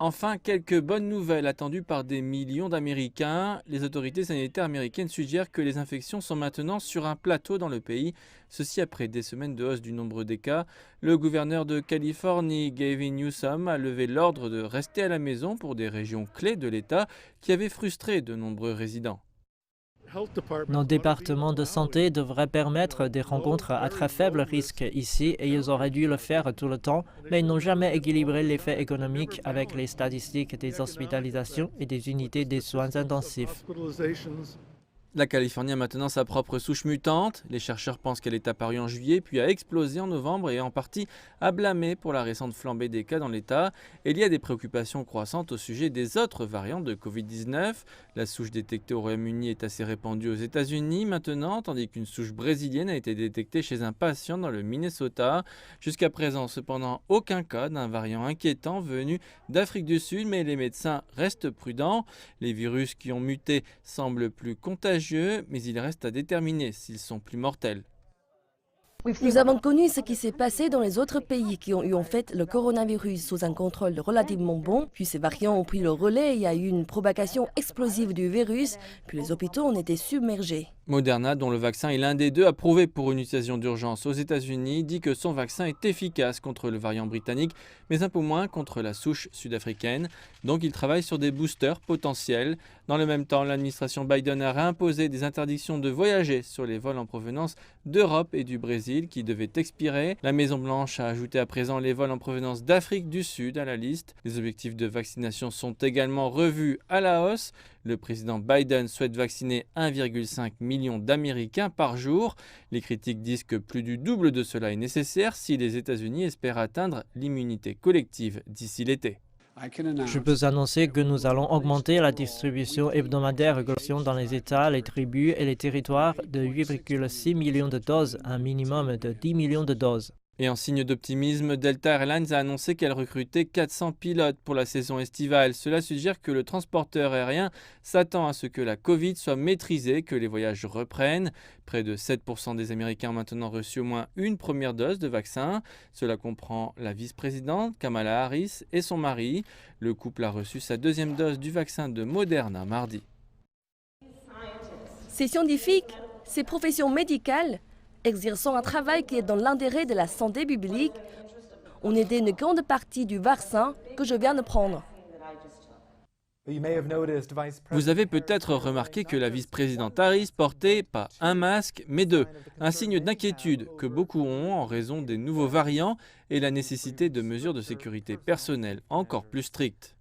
Enfin, quelques bonnes nouvelles attendues par des millions d'Américains. Les autorités sanitaires américaines suggèrent que les infections sont maintenant sur un plateau dans le pays. Ceci après des semaines de hausse du nombre des cas. Le gouverneur de Californie, Gavin Newsom, a levé l'ordre de rester à la maison pour des régions clés de l'État qui avaient frustré de nombreux résidents. Nos départements de santé devraient permettre des rencontres à très faible risque ici et ils auraient dû le faire tout le temps, mais ils n'ont jamais équilibré l'effet économique avec les statistiques des hospitalisations et des unités des soins intensifs. La Californie a maintenant sa propre souche mutante. Les chercheurs pensent qu'elle est apparue en juillet, puis a explosé en novembre et est en partie à blâmer pour la récente flambée des cas dans l'État. Et il y a des préoccupations croissantes au sujet des autres variantes de Covid-19. La souche détectée au Royaume-Uni est assez répandue aux États-Unis maintenant, tandis qu'une souche brésilienne a été détectée chez un patient dans le Minnesota. Jusqu'à présent, cependant, aucun cas d'un variant inquiétant venu d'Afrique du Sud, mais les médecins restent prudents. Les virus qui ont muté semblent plus contagieux, mais il reste à déterminer s'ils sont plus mortels. Nous avons connu ce qui s'est passé dans les autres pays qui ont eu en fait le coronavirus sous un contrôle relativement bon, puis ces variants ont pris le relais et il y a eu une propagation explosive du virus, puis les hôpitaux ont été submergés. Moderna, dont le vaccin est l'un des deux approuvé pour une utilisation d'urgence aux États-Unis, dit que son vaccin est efficace contre le variant britannique, mais un peu moins contre la souche sud-africaine. Donc il travaille sur des boosters potentiels. Dans le même temps, l'administration Biden a réimposé des interdictions de voyager sur les vols en provenance d'Europe et du Brésil qui devaient expirer. La Maison-Blanche a ajouté à présent les vols en provenance d'Afrique du Sud à la liste. Les objectifs de vaccination sont également revus à la hausse. Le président Biden souhaite vacciner 1,5 million d'Américains par jour. Les critiques disent que plus du double de cela est nécessaire si les États-Unis espèrent atteindre l'immunité collective d'ici l'été. Je peux annoncer que nous allons augmenter la distribution hebdomadaire dans les États, les tribus et les territoires de 8,6 millions de doses à un minimum de 10 millions de doses. Et en signe d'optimisme, Delta Airlines a annoncé qu'elle recrutait 400 pilotes pour la saison estivale. Cela suggère que le transporteur aérien s'attend à ce que la Covid soit maîtrisée, que les voyages reprennent. Près de 7% des Américains ont maintenant reçu au moins une première dose de vaccin. Cela comprend la vice-présidente Kamala Harris et son mari. Le couple a reçu sa deuxième dose du vaccin de Moderna mardi. Ces scientifiques, ces professions médicales, exerçant un travail qui est dans l'intérêt de la santé publique, ont aidé une grande partie du vaccin que je viens de prendre. Vous avez peut-être remarqué que la vice-présidente Harris portait pas un masque, mais deux. Un signe d'inquiétude que beaucoup ont en raison des nouveaux variants et la nécessité de mesures de sécurité personnelle encore plus strictes.